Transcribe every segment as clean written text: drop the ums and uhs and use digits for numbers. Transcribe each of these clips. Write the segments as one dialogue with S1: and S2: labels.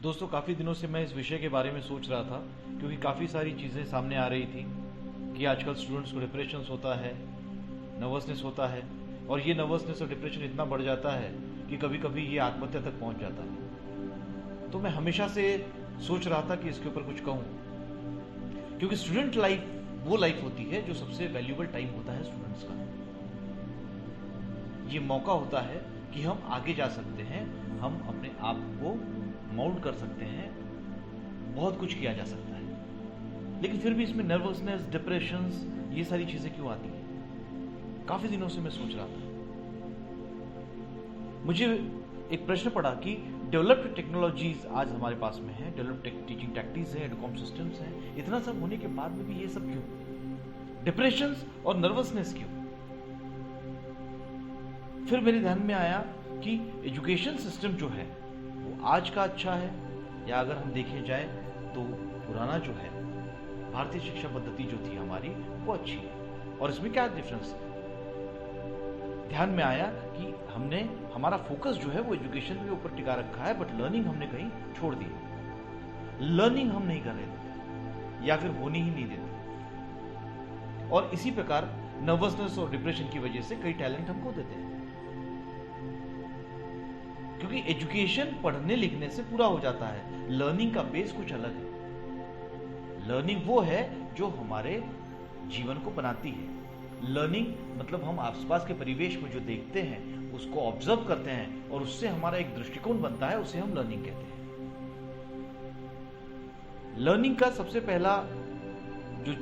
S1: दोस्तों, काफ़ी दिनों से मैं इस विषय के बारे में सोच रहा था, क्योंकि काफ़ी सारी चीज़ें सामने आ रही थी कि आजकल स्टूडेंट्स को डिप्रेशन होता है, नर्वसनेस होता है, और ये नर्वसनेस और डिप्रेशन इतना बढ़ जाता है कि कभी कभी ये आत्महत्या तक पहुंच जाता है। तो मैं हमेशा से सोच रहा था कि इसके ऊपर कुछ कहूँ, क्योंकि स्टूडेंट लाइफ वो लाइफ होती है जो सबसे वैल्यूबल टाइम होता है स्टूडेंट्स का। ये मौका होता है कि हम आगे जा सकते हैं, हम अपने आप को माउल्ड कर सकते हैं, बहुत कुछ किया जा सकता है। लेकिन फिर भी इसमें नर्वसनेस, डिप्रेशंस, ये सारी चीजें क्यों आती हैं? काफी दिनों से मैं सोच रहा था। मुझे एक प्रश्न पड़ा कि डेवलप्ड टेक्नोलॉजीज आज हमारे पास में है, डेवलप्ड टीचिंग टैक्टिक्स है, एडुकॉम सिस्टम्स हैं, इतना सब होने के बाद में भी ये सब क्यों? डिप्रेशंस और नर्वसनेस क्यों? फिर मेरे ध्यान में आया कि एजुकेशन सिस्टम जो है वो आज का अच्छा है, या अगर हम देखें जाए तो पुराना जो है भारतीय शिक्षा पद्धति जो थी हमारी वो अच्छी है, और इसमें क्या डिफरेंस है? ध्यान में आया कि हमने हमारा फोकस जो है वो एजुकेशन के ऊपर टिका रखा है, बट लर्निंग हमने कहीं छोड़ दी। लर्निंग हम नहीं कर रहे थे, या फिर होनी ही नहीं देते, और इसी प्रकार नर्वसनेस और डिप्रेशन की वजह से कई टैलेंट हमको देते हैं। क्योंकि एजुकेशन पढ़ने लिखने से पूरा हो जाता है, लर्निंग का बेस कुछ अलग है। लर्निंग वो है जो हमारे जीवन को बनाती है। लर्निंग मतलब हम आसपास के परिवेश में जो देखते हैं उसको ऑब्जर्व करते हैं, और उससे हमारा एक दृष्टिकोण बनता है, उसे हम लर्निंग कहते हैं। लर्निंग का सबसे पहला जो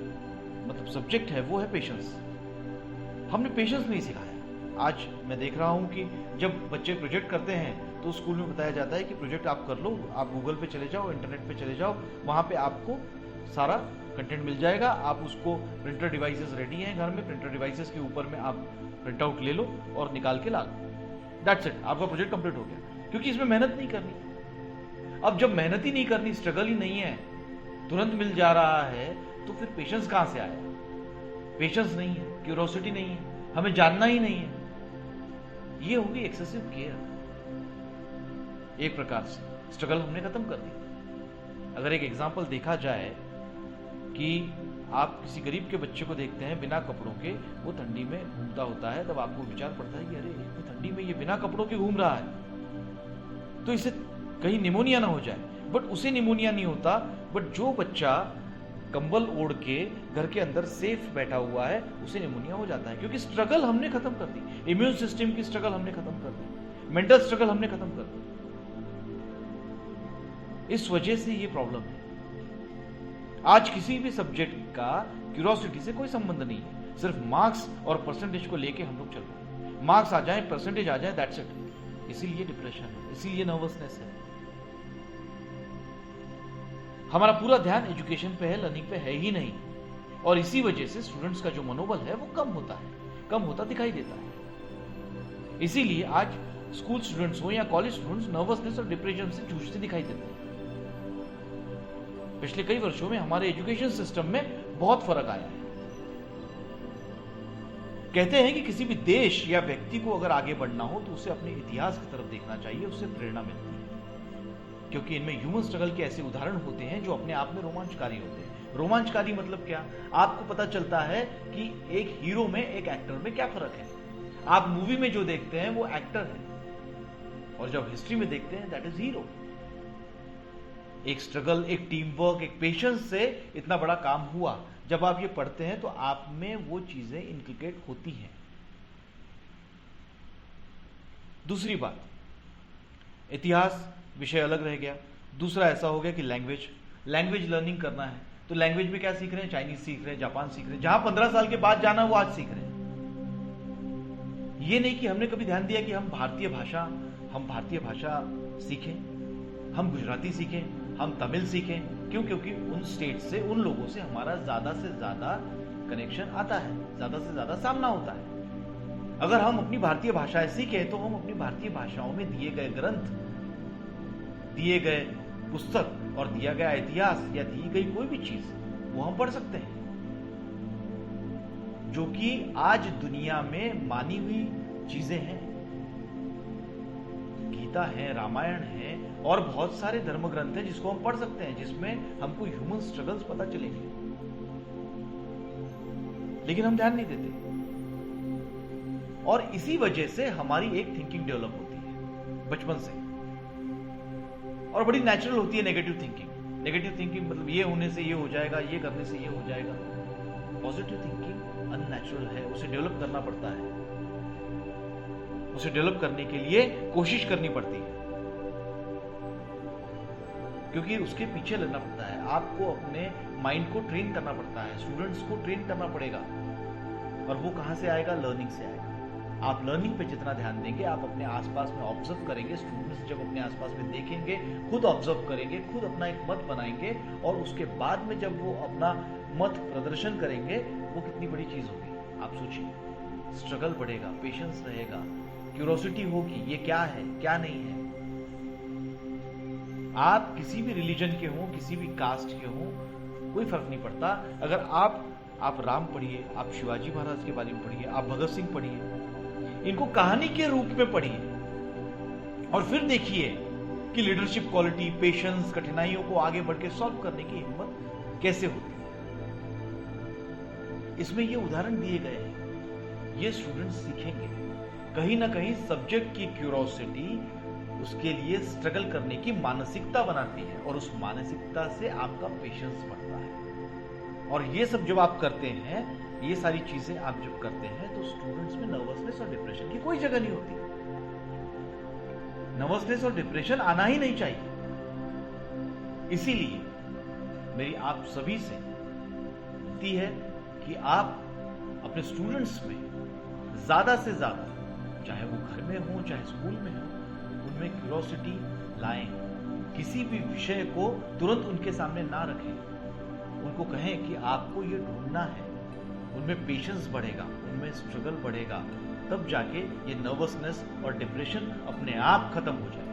S1: मतलब सब्जेक्ट है वो है पेशेंस। हमने पेशेंस नहीं सिखाया। आज मैं देख रहा हूं कि जब बच्चे प्रोजेक्ट करते हैं तो स्कूल में बताया जाता है कि प्रोजेक्ट आप कर लो, आप गूगल पे चले जाओ, इंटरनेट पे चले जाओ, वहां पे आपको सारा कंटेंट मिल जाएगा। आप उसको, प्रिंटर डिवाइसेस रेडी हैं घर में, प्रिंटर डिवाइसेस के ऊपर में आप प्रिंट आउट ले लो और निकाल के ला लो, दैट्स इट, आपका प्रोजेक्ट कंप्लीट हो गया। क्योंकि इसमें मेहनत नहीं करनी। अब जब मेहनत ही नहीं करनी, स्ट्रगल ही नहीं है, तुरंत मिल जा रहा है, तो फिर पेशेंस कहां से आया? पेशेंस नहीं है, क्यूरोसिटी नहीं है, हमें जानना ही नहीं है। ये होगी एक्सेसिव केयर। एक प्रकार से स्ट्रगल हमने खत्म कर दी। अगर एक एग्जांपल देखा जाए कि आप किसी गरीब के बच्चे को देखते हैं बिना कपड़ों के, वो ठंडी में घूमता होता है, तब आपको विचार पड़ता है कि अरे इतनी ठंडी में ये बिना कपड़ों के घूम रहा है, तो इसे कहीं निमोनिया ना हो जाए। बट उसे निमोनिया नहीं होता, बट जो बच्चा कंबल ओढ़ के घर के अंदर सेफ बैठा हुआ है उसे निमोनिया हो जाता है, क्योंकि स्ट्रगल हमने खत्म कर दी। इम्यून सिस्टम की स्ट्रगल हमने खत्म कर दी, मेंटल स्ट्रगल हमने खत्म कर दी। इस वजह से ये प्रॉब्लम है। आज किसी भी सब्जेक्ट का क्यूरियोसिटी से कोई संबंध नहीं है, सिर्फ मार्क्स और परसेंटेज को लेके हम लोग चल रहे हैं। मार्क्स आ जाए, परसेंटेज आ जाए, दैट्स इट। इसीलिए डिप्रेशन है, इसीलिए नर्वसनेस है। हमारा पूरा ध्यान एजुकेशन पे है, लर्निंग पे है ही नहीं, और इसी वजह से स्टूडेंट्स का जो मनोबल है वो कम होता है, कम होता दिखाई देता है। इसीलिए आज स्कूल स्टूडेंट्स हो या कॉलेज स्टूडेंट्स नर्वसनेस और डिप्रेशन से जूझते दिखाई देते हैं। पिछले कई वर्षों में हमारे एजुकेशन सिस्टम में बहुत फर्क आया है। कहते हैं कि किसी भी देश या व्यक्ति को अगर आगे बढ़ना हो तो उसे अपने इतिहास की तरफ देखना चाहिए, उससे प्रेरणा मिलती है, क्योंकि इनमें ह्यूमन स्ट्रगल के ऐसे उदाहरण होते हैं जो अपने आप में रोमांचकारी होते हैं। रोमांचकारी मतलब क्या? आपको पता चलता है कि एक हीरो में, एक एक्टर में क्या फर्क है। आप मूवी में जो देखते हैं वो एक्टर है, और जब हिस्ट्री में देखते हैं दैट इज हीरो। एक स्ट्रगल, एक टीम वर्क, एक पेशेंस से इतना बड़ा काम हुआ। जब आप ये पढ़ते हैं तो आप में वो चीजें इनकलकेट होती हैं। दूसरी बात, इतिहास विषय अलग रह गया। दूसरा ऐसा हो गया कि लैंग्वेज लर्निंग करना है, तो लैंग्वेज में क्या सीख रहे हैं? चाइनीज सीख रहे हैं, जापान सीख रहे हैं। जहां 15 साल के बाद जाना वो आज सीख रहे हैं। ये नहीं कि हमने कभी ध्यान दिया कि हम भारतीय भाषा सीखें, हम गुजराती सीखें, हम तमिल सीखें। क्यों? क्योंकि उन स्टेट से, उन लोगों से हमारा ज्यादा से ज्यादा कनेक्शन आता है, ज्यादा से ज्यादा सामना होता है। अगर हम अपनी भारतीय भाषाएं सीखें तो हम अपनी भारतीय भाषाओं में दिए गए ग्रंथ, दिए गए पुस्तक और दिया गया इतिहास या दी गई कोई भी चीज वो हम पढ़ सकते हैं, जो कि आज दुनिया में मानी हुई चीजें हैं। गीता है, रामायण है और बहुत सारे धर्म ग्रंथ हैं जिसको हम पढ़ सकते हैं, जिसमें हमको ह्यूमन स्ट्रगल्स पता चलेंगे, लेकिन हम ध्यान नहीं देते। और इसी वजह से हमारी एक थिंकिंग डेवलप होती है बचपन से, और बड़ी नेचुरल होती है नेगेटिव थिंकिंग। नेगेटिव थिंकिंग मतलब ये होने से ये हो जाएगा, ये करने से ये हो जाएगा। पॉजिटिव थिंकिंग अननेचुरल है, उसे डेवलप करना पड़ता है, उसे डेवलप करने के लिए कोशिश करनी पड़ती है, क्योंकि उसके पीछे लगना पड़ता है। आपको अपने माइंड को ट्रेन करना पड़ता है, स्टूडेंट्स को ट्रेन करना पड़ेगा। और वो कहां से आएगा? लर्निंग से आएगा। आप लर्निंग पे जितना ध्यान देंगे, आप अपने आसपास में ऑब्जर्व करेंगे, स्टूडेंट्स जब अपने आसपास में देखेंगे, खुद ऑब्जर्व करेंगे, खुद अपना एक मत बनाएंगे, और उसके बाद में जब वो अपना मत प्रदर्शन करेंगे, वो कितनी बड़ी चीज होगी आप सोचिए। स्ट्रगल बढ़ेगा, पेशेंस रहेगा, क्यूरोसिटी होगी, ये क्या है क्या नहीं है। आप किसी भी रिलीजन के हों, किसी भी कास्ट के हों, कोई फर्क नहीं पड़ता। अगर आप राम पढ़िए, आप शिवाजी महाराज के बारे में पढ़िए, आप भगत सिंह पढ़िए, इनको कहानी के रूप में पढ़िए, और फिर देखिए कि लीडरशिप क्वालिटी, पेशेंस, कठिनाइयों को आगे बढ़ के सॉल्व करने की हिम्मत कैसे होती है। इसमें ये उदाहरण दिए गए हैं, ये स्टूडेंट्स सीखेंगे। कहीं ना कहीं सब्जेक्ट की क्यूरोसिटी उसके लिए स्ट्रगल करने की मानसिकता बनाती है, और उस मानसिकता से आपका पेशेंस बढ़ता है। और ये सब जब आप करते हैं, ये सारी चीजें आप जब करते हैं, तो स्टूडेंट्स में नर्वसनेस और डिप्रेशन की कोई जगह नहीं होती। नर्वसनेस और डिप्रेशन आना ही नहीं चाहिए। इसीलिए मेरी आप सभी से विनती है कि आप अपने स्टूडेंट्स में ज्यादा से ज्यादा, चाहे वो घर में हो चाहे स्कूल में हो, उनमें क्यूरोसिटी लाएं। किसी भी विषय को तुरंत उनके सामने ना रखें, उनको कहें कि आपको ये ढूंढना है। उनमें पेशेंस बढ़ेगा, उनमें स्ट्रगल बढ़ेगा, तब जाके ये नर्वसनेस और डिप्रेशन अपने आप खत्म हो जाएगा।